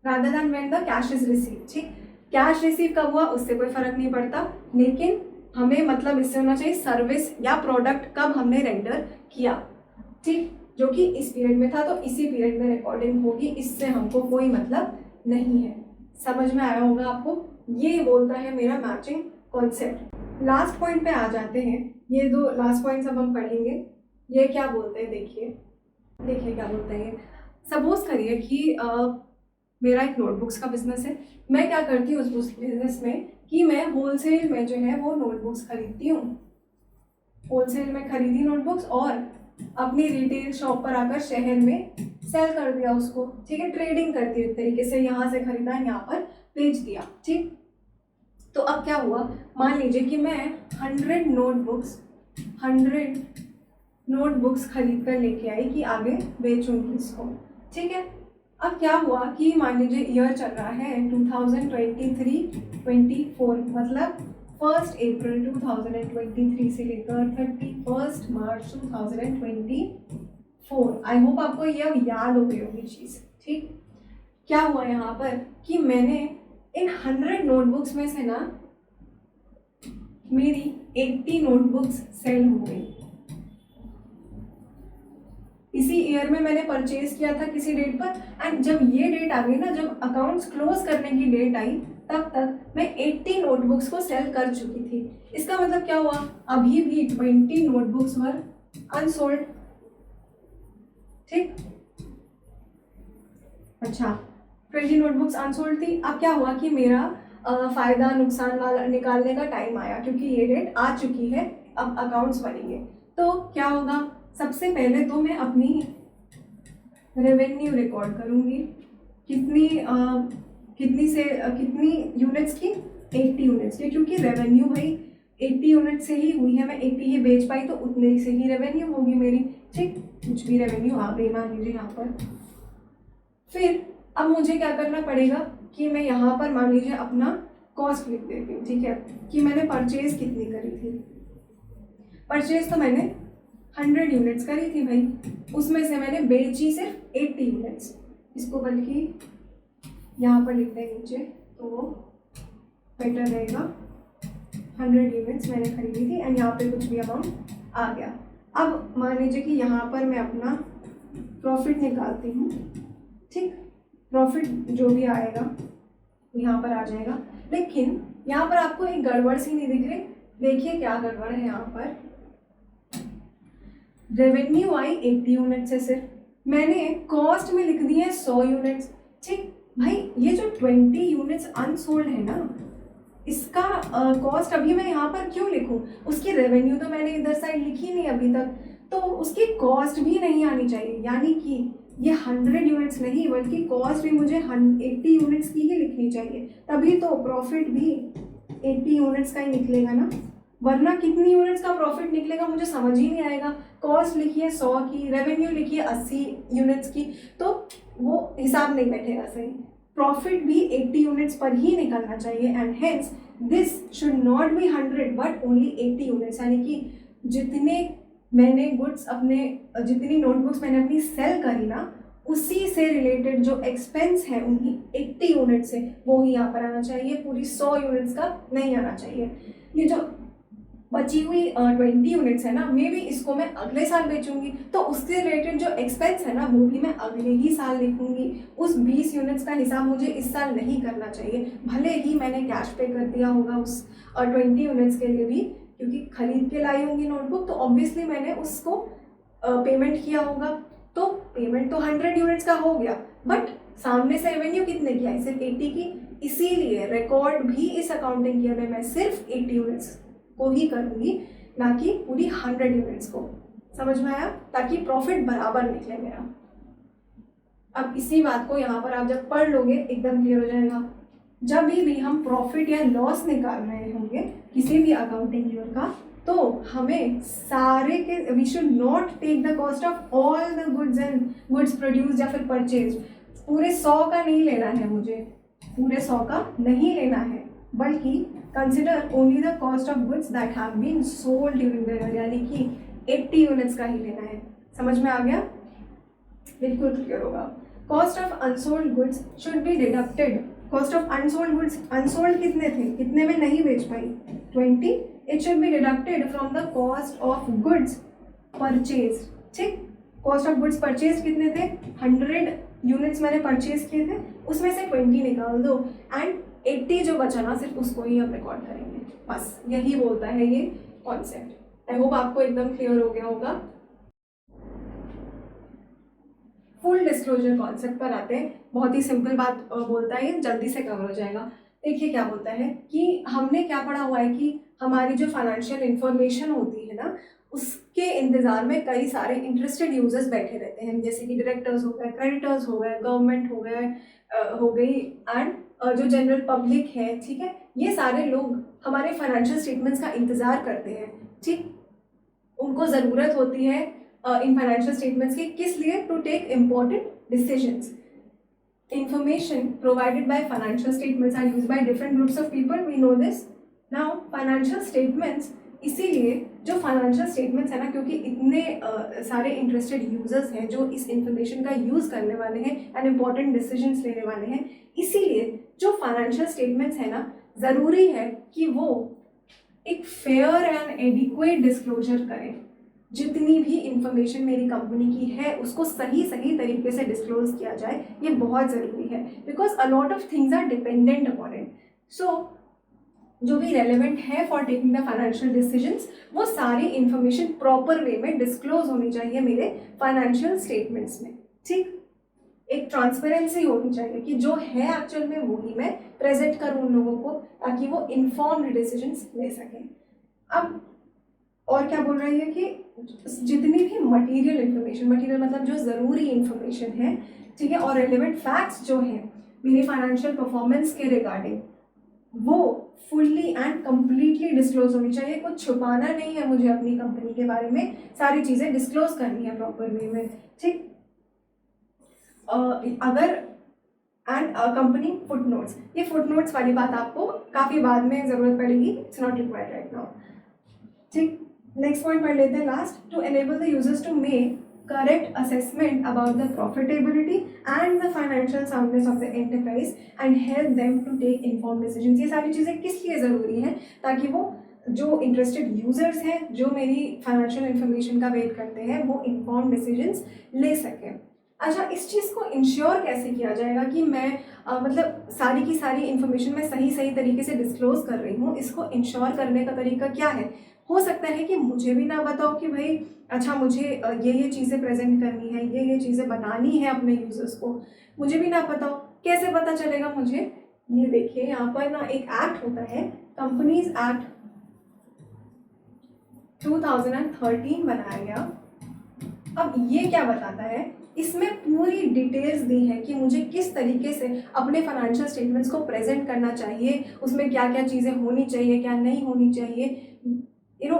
rather than when the cash is receive, ठीक। कैश रिसीव कब हुआ उससे कोई फर्क नहीं पड़ता, लेकिन हमें मतलब इससे होना चाहिए सर्विस या प्रोडक्ट कब हमने रेंडर किया, ठीक, जो कि इस पीरियड में था, तो इसी पीरियड में रिकॉर्डिंग होगी, इससे हमको कोई मतलब नहीं है। समझ में आया होगा आपको, ये बोलता है मेरा मैचिंग कॉन्सेप्ट। लास्ट पॉइंट पे आ जाते हैं, ये दो लास्ट पॉइंट्स अब हम पढ़ेंगे। ये क्या बोलते हैं, देखिए क्या बोलते हैं। सपोज करिए कि मेरा एक नोटबुक्स का बिजनेस है। मैं क्या करती हूँ उस बिजनेस में कि मैं होलसेल में जो है वो नोटबुक्स खरीदती हूँ, होलसेल में खरीदी नोटबुक्स और अपनी रिटेल शॉप पर आकर शहर में सेल कर दिया उसको, ठीक है। ट्रेडिंग करती हूँ एक तरीके से, यहाँ से खरीदा यहाँ पर बेच दिया, ठीक। तो अब क्या हुआ, मान लीजिए कि मैं 100 नोटबुक्स खरीद कर लेके आई कि आगे बेचूंगी इसको, ठीक है। अब क्या हुआ कि मान लीजिए ईयर चल रहा है 2023-24, मतलब 1 अप्रैल 2023 से लेकर 31 मार्च 2024। आई होप आपको ये अब याद हो गई होगी चीज़, ठीक। क्या हुआ यहाँ पर कि मैंने इन 100 नोटबुक्स में से ना मेरी 80 नोटबुक्स सेल हो गई। इसी ईयर में मैंने परचेज किया था किसी डेट पर, एंड जब ये डेट आ गई ना, जब अकाउंट्स क्लोज करने की डेट आई, तब तक मैं 80 नोटबुक्स को सेल कर चुकी थी। इसका मतलब क्या हुआ, अभी भी 20 नोटबुक्स वर अनसोल्ड, ठीक। अच्छा, 20 नोटबुक्स अनसोल्ड थी। अब क्या हुआ कि मेरा फायदा नुकसान वाला निकालने का टाइम आया, क्योंकि ये डेट आ चुकी है, अब अकाउंट्स बनेंगे। तो क्या होगा, सबसे पहले तो मैं अपनी रेवेन्यू रिकॉर्ड करूँगी, कितनी यूनिट्स की, 80 यूनिट्स की, क्योंकि रेवेन्यू भाई 80 यूनिट से ही हुई है, मैं 80 ही बेच पाई तो उतने ही से ही रेवेन्यू होगी मेरी, ठीक। कुछ भी रेवेन्यू आ गई मान लीजिए यहाँ पर। फिर अब मुझे क्या करना पड़ेगा कि मैं यहाँ पर मान लीजिए अपना कॉस्ट लिख देती हूँ, ठीक है, कि मैंने परचेज कितनी करी थी। परचेज तो मैंने 100 यूनिट्स करी थी भाई, उसमें से मैंने बेची सिर्फ 80 यूनिट्स। इसको बल्कि यहाँ पर लिख दें नीचे तो बेटर रहेगा। 100 यूनिट्स मैंने खरीदी थी एंड यहाँ पे कुछ भी अमाउंट आ गया। अब मान लीजिए कि यहाँ पर मैं अपना प्रॉफिट निकालती हूँ, ठीक। प्रॉफिट जो भी आएगा यहाँ पर आ जाएगा, लेकिन यहाँ पर आपको एक गड़बड़ सी नहीं दिख रही। देखिए क्या गड़बड़ है यहाँ पर। रेवेन्यू आई 80 यूनिट से, सिर्फ मैंने कॉस्ट में लिख दी है 100 यूनिट्स, ठीक। भाई ये जो 20 यूनिट्स अनसोल्ड है ना, इसका कॉस्ट अभी मैं यहाँ पर क्यों लिखूँ? उसकी रेवेन्यू तो मैंने इधर साइड लिखी नहीं अभी तक, तो उसकी कॉस्ट भी नहीं आनी चाहिए। यानी कि ये 100 यूनिट्स नहीं बल्कि कॉस्ट भी मुझे 80 यूनिट्स की ही लिखनी चाहिए, तभी तो प्रॉफिट भी 80 यूनिट्स का ही निकलेगा ना। वरना कितनी यूनिट्स का प्रॉफिट निकलेगा मुझे समझ ही नहीं आएगा। कॉस्ट लिखी है 100 की, रेवेन्यू लिखी है 80 यूनिट्स की, तो वो हिसाब नहीं बैठेगा सही। प्रॉफिट भी 80 यूनिट्स पर ही निकलना चाहिए and hence this should not B 100 but only 80 units. यानी कि जितने मैंने गुड्स अपने, जितनी नोटबुक्स मैंने अपनी सेल करी ना, उसी से रिलेटेड जो एक्सपेंस है उन्हीं 80 यूनिट से वो ही यहाँ पर आना चाहिए, पूरी 100 यूनिट्स का नहीं आना चाहिए। ये जो बची हुई 20 यूनिट्स है ना, मे बी इसको मैं अगले साल बेचूंगी तो उससे रिलेटेड जो एक्सपेंस है ना वो भी मैं अगले ही साल लिखूंगी। उस 20 यूनिट्स का हिसाब मुझे इस साल नहीं करना चाहिए, भले ही मैंने कैश पे कर दिया होगा उस 20 यूनिट्स के लिए भी, क्योंकि खरीद के लाई होंगी नोटबुक तो ऑब्वियसली मैंने उसको पेमेंट किया होगा, तो पेमेंट तो 100 यूनिट्स का हो गया, बट सामने से रेवेन्यू कितने की आई? सिर्फ 80 की। इसीलिए रिकॉर्ड भी इस अकाउंटिंग ईयर में मैं सिर्फ 80 यूनिट्स को ही करूँगी, ना कि पूरी 100 यूनिट्स को। समझ में आया? ताकि प्रॉफिट बराबर निकले मेरा। अब इसी बात को यहाँ पर आप जब पढ़ लोगे एकदम क्लियर हो जाएगा। जब भी हम प्रॉफिट या लॉस निकाल रहे होंगे किसी भी अकाउंटिंग ईयर का, तो हमें सारे के we should not take the cost of all the goods and goods produce या फिर परचेज। पूरे 100 का नहीं लेना है मुझे, पूरे 100 का नहीं लेना है, बल्कि consider only the cost of goods that have been sold during the year, यानी कि 80 यूनिट्स का ही लेना है। समझ में आ गया? बिल्कुल क्लियर होगा। Cost of unsold goods should be deducted. Cost of unsold goods, unsold कितने थे, कितने में नहीं बेच पाई? 20। It should be deducted from the cost of goods purchase, ठीक। कॉस्ट ऑफ गुड्स परचेज कितने थे? 100 यूनिट्स मैंने परचेज किए थे, उसमें से 20 निकाल दो एंड 80 जो बचा ना सिर्फ उसको ही हम रिकॉर्ड करेंगे। बस यही बोलता है ये कॉन्सेप्ट। आई होप आपको एकदम क्लियर हो गया होगा। फुल डिस्क्लोजर कॉन्सेप्ट पर आते हैं। बहुत ही सिंपल बात बोलता है, ये जल्दी से कवर हो जाएगा। देखिए क्या बोलता है कि हमने क्या पढ़ा हुआ है कि हमारी जो फाइनेंशियल इंफॉर्मेशन होती है ना, उसके इंतज़ार में कई सारे इंटरेस्टेड यूजर्स बैठे रहते हैं, जैसे कि डायरेक्टर्स हो गए, क्रेडिटर्स हो गए, गवर्नमेंट हो गई एंड जो जनरल पब्लिक है, ठीक है। ये सारे लोग हमारे फाइनेंशियल स्टेटमेंट्स का इंतज़ार करते हैं, ठीक। उनको ज़रूरत होती है इन फाइनेंशियल स्टेटमेंट्स की, किस लिए? To take important decisions. Information provided by financial statements are used by different groups of people. We know this. Now, financial statements, इसीलिए जो फाइनेंशियल स्टेटमेंट्स है ना, क्योंकि इतने सारे इंटरेस्टेड यूजर्स हैं जो इस इंफॉर्मेशन का यूज़ करने वाले हैं एंड इम्पॉर्टेंट डिसीजंस लेने वाले हैं, इसीलिए जो फाइनेंशियल स्टेटमेंट्स है ना, ज़रूरी है कि वो एक फेयर एंड एडिक्वेट डिस्क्लोजर करें। जितनी भी इंफॉर्मेशन मेरी कंपनी की है उसको सही तरीके से डिस्क्लोज किया जाए, ये बहुत ज़रूरी है, because a lot of things are dependent upon it. So जो भी रेलेवेंट है for taking the financial decisions, वो सारी इंफॉर्मेशन प्रॉपर वे में डिस्क्लोज होनी चाहिए मेरे फाइनेंशियल स्टेटमेंट्स में, ठीक। एक ट्रांसपेरेंसी होनी चाहिए कि जो है एक्चुअल में वो ही मैं प्रेजेंट करूँ उन लोगों को, ताकि वो इन्फॉर्म्ड डिसीजंस ले सकें। अब और क्या बोल रही है कि जितनी भी मटेरियल इन्फॉर्मेशन, मटेरियल मतलब जो ज़रूरी इन्फॉर्मेशन है, ठीक है, और रेलेवेंट फैक्ट्स जो हैं मेरी फाइनेंशियल परफॉर्मेंस के रिगार्डिंग, वो फुल्ली एंड कम्प्लीटली डिस्क्लोज होनी चाहिए। कुछ छुपाना नहीं है मुझे अपनी कंपनी के बारे में, सारी चीज़ें डिस्क्लोज करनी है प्रॉपर वे में, ठीक। अगर एंड कंपनी फुट नोट्स, ये फुट नोट्स वाली बात आपको काफ़ी बाद में ज़रूरत पड़ेगी, it's not required right now, ठीक। नेक्स्ट पॉइंट पढ़ लेते हैं last, to enable the users to make correct assessment about the profitability and the financial soundness of the enterprise and help them to take informed decisions। ये सारी चीज़ें किस लिए ज़रूरी हैं, ताकि वो जो इंटरेस्टेड यूजर्स हैं, जो मेरी फाइनेंशियल इन्फॉर्मेशन का वेट करते हैं, वो इन्फॉर्म डिसीजंस ले सकें। अच्छा, इस चीज़ को इंश्योर कैसे किया जाएगा कि मैं मतलब सारी की सारी इन्फॉर्मेशन मैं सही तरीके से डिस्क्लोज कर रही हूँ, इसको इंश्योर करने का तरीका क्या है। हो सकता है कि मुझे भी ना बताओ कि भाई अच्छा मुझे ये चीज़ें प्रेजेंट करनी है, ये चीज़ें बतानी है अपने यूजर्स को, मुझे भी ना बताओ, कैसे पता चलेगा मुझे। ये देखिए यहाँ पर ना एक एक्ट होता है, कंपनीज एक्ट 2013 बनाया गया। अब ये क्या बताता है, इसमें पूरी डिटेल्स दी है कि मुझे किस तरीके से अपने फाइनेंशियल स्टेटमेंट्स को प्रेजेंट करना चाहिए, उसमें क्या क्या चीज़ें होनी चाहिए, क्या नहीं होनी चाहिए।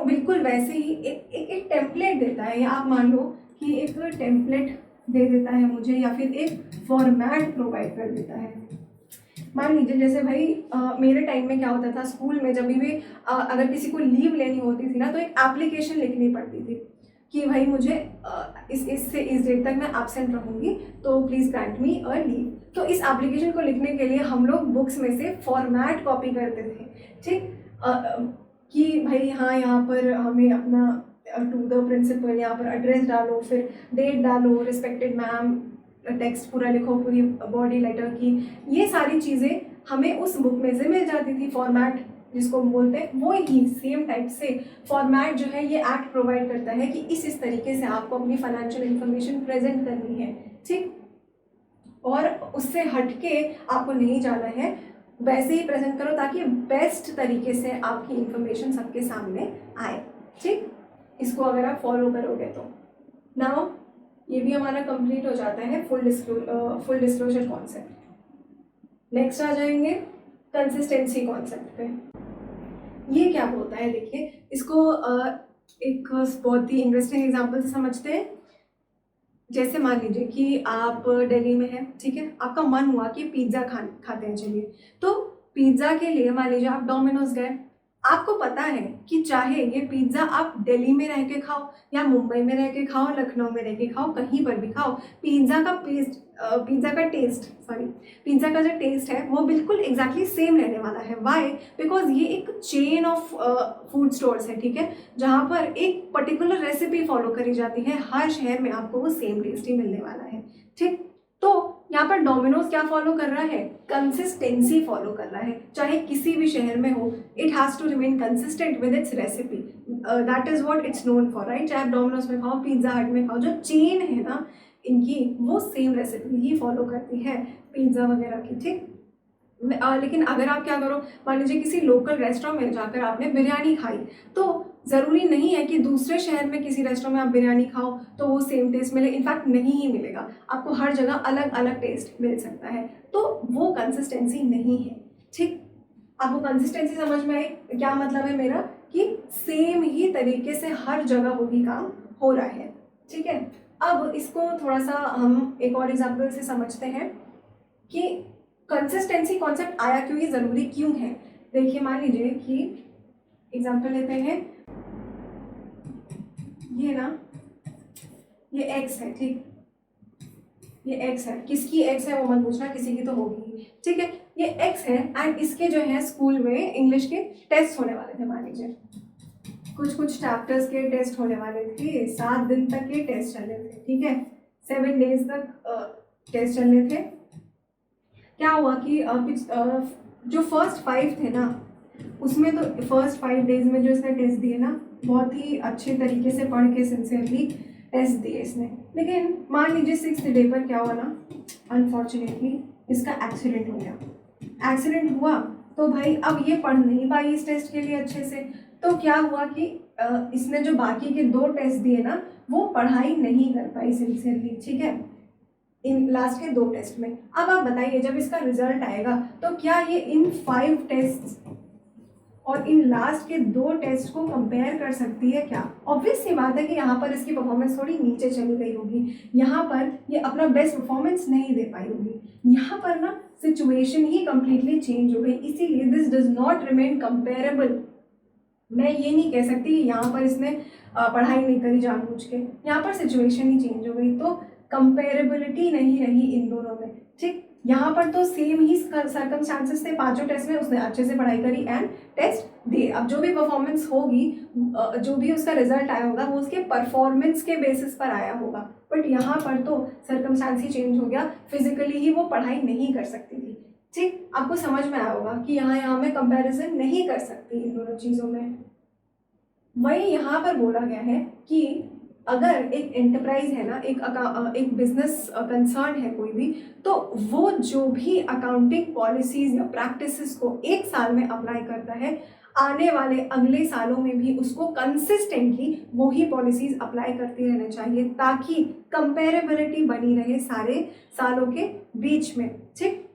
बिल्कुल वैसे ही एक टेम्पलेट देता है, या आप मान लो कि एक टेम्पलेट दे देता है मुझे, या फिर एक फॉर्मेट प्रोवाइड कर देता है। मान लीजिए जैसे भाई मेरे टाइम में क्या होता था, स्कूल में जब भी अगर किसी को लीव लेनी होती थी ना, तो एक एप्लीकेशन लिखनी पड़ती थी कि भाई मुझे इस डेट तक मैं एब्सेंट रहूँगी, तो please grant me a leave. तो इस एप्लीकेशन को लिखने के लिए हम लोग बुक्स में से फॉर्मेट कॉपी करते थे, ठीक। कि भाई हाँ यहाँ पर हमें अपना टू द प्रिंसिपल, यहाँ पर एड्रेस डालो, फिर डेट डालो, रिस्पेक्टेड मैम, टेक्स्ट पूरा लिखो, पूरी बॉडी लेटर की, ये सारी चीज़ें हमें उस बुक में से मिल जाती थी। फॉर्मेट जिसको बोलते हैं, वो ही सेम टाइप से फॉर्मेट जो है ये एक्ट प्रोवाइड करता है कि इस तरीके से आपको अपनी फाइनेंशियल इन्फॉर्मेशन प्रेजेंट करनी है, ठीक। और उससे हटके आपको नहीं जाना है, वैसे ही प्रेजेंट करो ताकि बेस्ट तरीके से आपकी इंफॉर्मेशन सबके सामने आए, ठीक। इसको अगर आप फॉलो करोगे तो नाउ ये भी हमारा कंप्लीट हो जाता है फुल डिस्क्लोजर कॉन्सेप्ट। नेक्स्ट आ जाएंगे कंसिस्टेंसी कॉन्सेप्ट पे। ये क्या होता है, देखिए इसको एक बहुत ही इंटरेस्टिंग एग्जांपल से समझते हैं। जैसे मान लीजिए कि आप दिल्ली में हैं, ठीक है, आपका मन हुआ कि पिज़्ज़ा खाते हैं, चलिए, तो पिज़्ज़ा के लिए मान लीजिए आप डोमिनोज गए। आपको पता है कि चाहे ये पिज़्ज़ा आप दिल्ली में रह के खाओ, या मुंबई में रह के खाओ, लखनऊ में रह के खाओ, कहीं पर भी खाओ, पिज़्ज़ा का जो टेस्ट है वो बिल्कुल एग्जैक्टली सेम रहने वाला है। वाई? बिकॉज ये एक चेन ऑफ फूड स्टोर्स है, ठीक है, जहाँ पर एक पर्टिकुलर रेसिपी फॉलो करी जाती है, हर शहर में आपको वो सेम टेस्ट ही मिलने वाला है, ठीक। तो यहाँ पर डोमिनोज क्या फॉलो कर रहा है, कंसिस्टेंसी फॉलो कर रहा है, चाहे किसी भी शहर में हो, it has to remain consistent with its recipe, that is what it's known for, right. चाहे आप डोमिनोज में खाओ, पिज्जा हट में खाओ, जो चेन है ना इनकी, वो सेम रेसिपी ही फॉलो करती है पिज्ज़ा वगैरह की, ठीक। लेकिन अगर आप क्या करो, मान लीजिए किसी लोकल रेस्टोरेंट में जाकर आपने बिरयानी खाई, तो ज़रूरी नहीं है कि दूसरे शहर में किसी रेस्टोरेंट में आप बिरयानी खाओ तो वो सेम टेस्ट मिले, इनफैक्ट नहीं ही मिलेगा, आपको हर जगह अलग अलग टेस्ट मिल सकता है, तो वो कंसिस्टेंसी नहीं है, ठीक। आपको कंसिस्टेंसी समझ में आई, क्या मतलब है मेरा, कि सेम ही तरीके से हर जगह वही काम हो रहा है, ठीक है। अब इसको थोड़ा सा हम एक और एग्जाम्पल से समझते हैं कि कंसिस्टेंसी कॉन्सेप्ट आया क्यों, ये ज़रूरी क्यों है। देखिए मान लीजिए कि एग्जाम्पल लेते हैं, ये ना, ये एक्स है, ठीक, ये एक्स है, किसकी एक्स है वो मत पूछना, किसी की तो होगी, ठीक है। ये एक्स है एंड इसके जो है स्कूल में इंग्लिश के टेस्ट होने वाले थे, मान लीजिए कुछ चैप्टर्स के टेस्ट होने वाले थे, 7 दिन तक के टेस्ट चल रहे थे, ठीक है, 7 डेज तक टेस्ट चल रहे थे। क्या हुआ कि जो फर्स्ट 5 थे ना, उसमें तो फर्स्ट 5 डेज में जो इसने टेस्ट दिए ना, बहुत ही अच्छे तरीके से पढ़ के सिंसियरली टेस्ट दिए इसने, लेकिन मान लीजिए 6th डे पर क्या हुआ ना, अनफॉर्चुनेटली इसका एक्सीडेंट हो गया। एक्सीडेंट हुआ तो भाई अब ये पढ़ नहीं पाई इस टेस्ट के लिए अच्छे से, तो क्या हुआ कि इसने जो बाकी के 2 टेस्ट दिए ना, वो पढ़ाई नहीं कर पाई सिंसियरली, ठीक है। इन लास्ट के 2 टेस्ट में। अब आप बताइए जब इसका रिजल्ट आएगा तो क्या ये इन 5 टेस्ट और इन लास्ट के 2 टेस्ट को कंपेयर कर सकती है क्या? ऑब्वियस सी बात है कि यहाँ पर इसकी परफॉर्मेंस थोड़ी नीचे चली गई होगी, यहाँ पर ये अपना बेस्ट परफॉर्मेंस नहीं दे पाई होगी, यहाँ पर ना सिचुएशन ही कंप्लीटली चेंज हो गई, इसीलिए this does not remain comparable. मैं ये नहीं कह सकती कि यहाँ पर इसने पढ़ाई नहीं करी जानबूझ के, यहाँ पर सिचुएशन ही चेंज हो गई, तो कंपेरेबिलिटी नहीं रही इन दोनों में। ठीक, यहाँ पर तो सेम ही सर्कमस्टांसेस थे, 5 टेस्ट में उसने अच्छे से पढ़ाई करी एंड टेस्ट दिए। अब जो भी परफॉर्मेंस होगी, जो भी उसका रिजल्ट आया होगा वो उसके परफॉर्मेंस के बेसिस पर आया होगा, बट यहाँ पर तो सर्कमस्टांस ही चेंज हो गया, फिजिकली ही वो पढ़ाई नहीं कर सकती थी। ठीक, आपको समझ में आया होगा कि यहाँ मैं कंपैरिजन नहीं कर सकती इन दोनों चीज़ों में। वही यहाँ पर बोला गया है कि अगर एक एंटरप्राइज है ना, एक बिजनेस कंसर्न है कोई भी, तो वो जो भी अकाउंटिंग पॉलिसीज या प्रैक्टिसेस को 1 साल में अप्लाई करता है, आने वाले अगले सालों में भी उसको कंसिस्टेंटली वही पॉलिसीज अप्लाई करती रहना चाहिए, ताकि कंपेरेबिलिटी बनी रहे सारे सालों के बीच में। ठीक,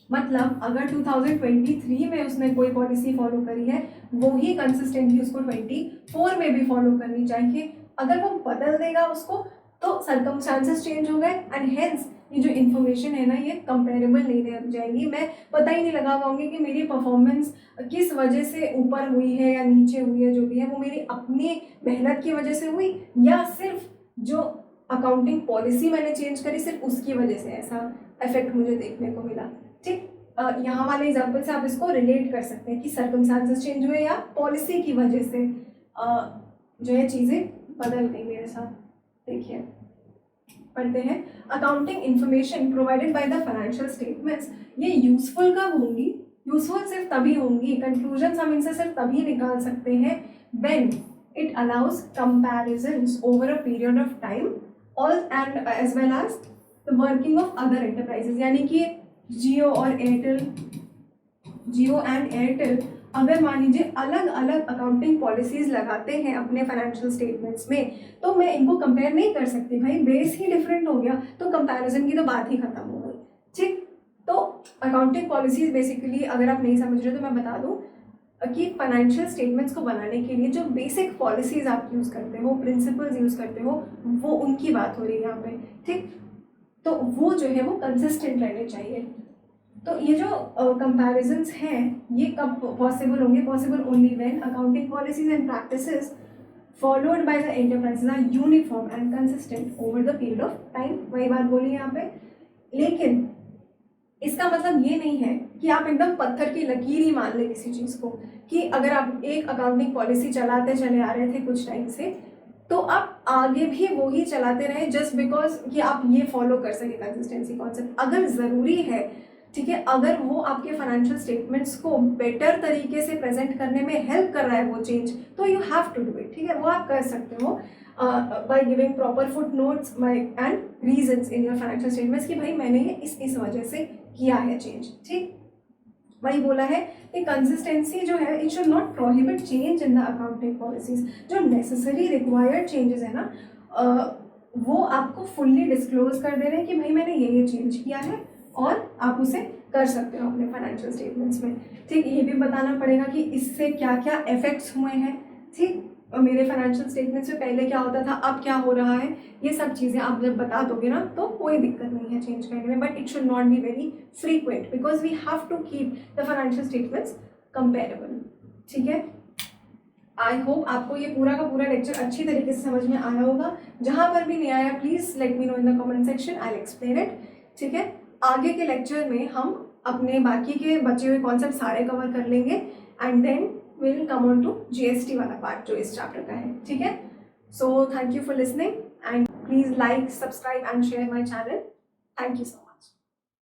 मतलब अगर 2023 में उसने कोई पॉलिसी फॉलो करी है, वो ही कंसिस्टेंटली उसको 24 में भी फॉलो करनी चाहिए। अगर वो बदल देगा उसको तो सर्कमस्टांसेस चेंज हो गए एंड हेंस ये जो इन्फॉर्मेशन है ना, ये कंपेरेबल नहीं रह जाएगी। मैं पता ही नहीं लगा पाऊंगी कि मेरी परफॉर्मेंस किस वजह से ऊपर हुई है या नीचे हुई है, जो भी है वो मेरी अपनी मेहनत की वजह से हुई या सिर्फ जो अकाउंटिंग पॉलिसी मैंने चेंज करी सिर्फ उसकी वजह से ऐसा इफेक्ट मुझे देखने को मिला। ठीक, यहाँ वाले एग्जाम्पल से आप इसको रिलेट कर सकते हैं कि सर्कमस्टांसेस चेंज हुए या पॉलिसी की वजह से जो है चीज़ें बदल गई मेरे साथ। देखिए, पढ़ते हैं, accounting information provided by the financial statements, ये यूजफुल कब होंगी? यूजफुल सिर्फ तभी होंगी, कंक्लूजन हम इनसे सिर्फ तभी निकाल सकते हैं when it allows comparisons over a period of time all and as well as the working of other enterprises. यानी कि जियो एंड एयरटेल अगर मान लीजिए अलग अलग अकाउंटिंग पॉलिसीज लगाते हैं अपने फाइनेंशियल स्टेटमेंट्स में, तो मैं इनको कंपेयर नहीं कर सकती, भाई बेस ही डिफरेंट हो गया, तो कंपैरिजन की तो बात ही खत्म हो गई। ठीक, तो अकाउंटिंग पॉलिसीज बेसिकली अगर आप नहीं समझ रहे तो मैं बता दूं कि फाइनेंशियल स्टेटमेंट्स को बनाने के लिए जो बेसिक पॉलिसीज आप यूज़ करते हो, प्रिंसिपल्स यूज़ करते हो, वो उनकी बात हो रही है यहाँ पे। ठीक, तो वो जो है वो कंसिस्टेंट रहने चाहिए। तो ये जो कंपैरिजंस हैं ये कब पॉसिबल होंगे? Possible only when accounting policies and practices followed by the enterprises are uniform and consistent over the period of time. वही बात बोली यहाँ पे, लेकिन इसका मतलब ये नहीं है कि आप एकदम पत्थर की लकीर ही मान लें किसी चीज़ को, कि अगर आप एक अकाउंटिंग पॉलिसी चलाते चले आ रहे थे कुछ टाइम से, तो आप आगे भी वो ही चलाते रहे जस्ट बिकॉज कि आप ये फॉलो कर सके कंसिस्टेंसी कॉन्सेप्ट। अगर ज़रूरी है, ठीक है, अगर वो आपके फाइनेंशियल स्टेटमेंट्स को बेटर तरीके से प्रेजेंट करने में हेल्प कर रहा है वो चेंज, तो you have to do it. ठीक है, वो आप कर सकते हो by giving proper footnotes and reasons in your financial statements कि भाई मैंने ये इस वजह से किया है चेंज। ठीक, वही बोला है कि कंसिस्टेंसी जो है it should not prohibit change in the accounting policies. जो नेसेसरी रिक्वायर्ड चेंजेस है ना, वो आपको फुल्ली डिस्क्लोज कर दे रहे हैं कि भाई मैंने ये चेंज किया है और आप उसे कर सकते हो अपने फाइनेंशियल स्टेटमेंट्स में। ठीक, ये भी बताना पड़ेगा कि इससे क्या क्या इफेक्ट्स हुए हैं। ठीक, मेरे फाइनेंशियल स्टेटमेंट्स में पहले क्या होता था, अब क्या हो रहा है, ये सब चीज़ें आप जब बता दोगे ना तो कोई दिक्कत नहीं है चेंज करने में, but it should not be very frequent because we have to keep the financial statements comparable. ठीक है, आई होप आपको ये पूरा का पूरा लेक्चर अच्छी तरीके से समझ में आया होगा। जहाँ पर भी नहीं आया please let me know in the comment section, I will explain it. ठीक है, आगे के लेक्चर में हम अपने बाकी के बचे हुए कॉन्सेप्ट सारे कवर कर लेंगे and then we will come on to GST वाला पार्ट जो इस चैप्टर का है। ठीक है, so thank you for listening and please like, subscribe and share my channel. Thank you so much.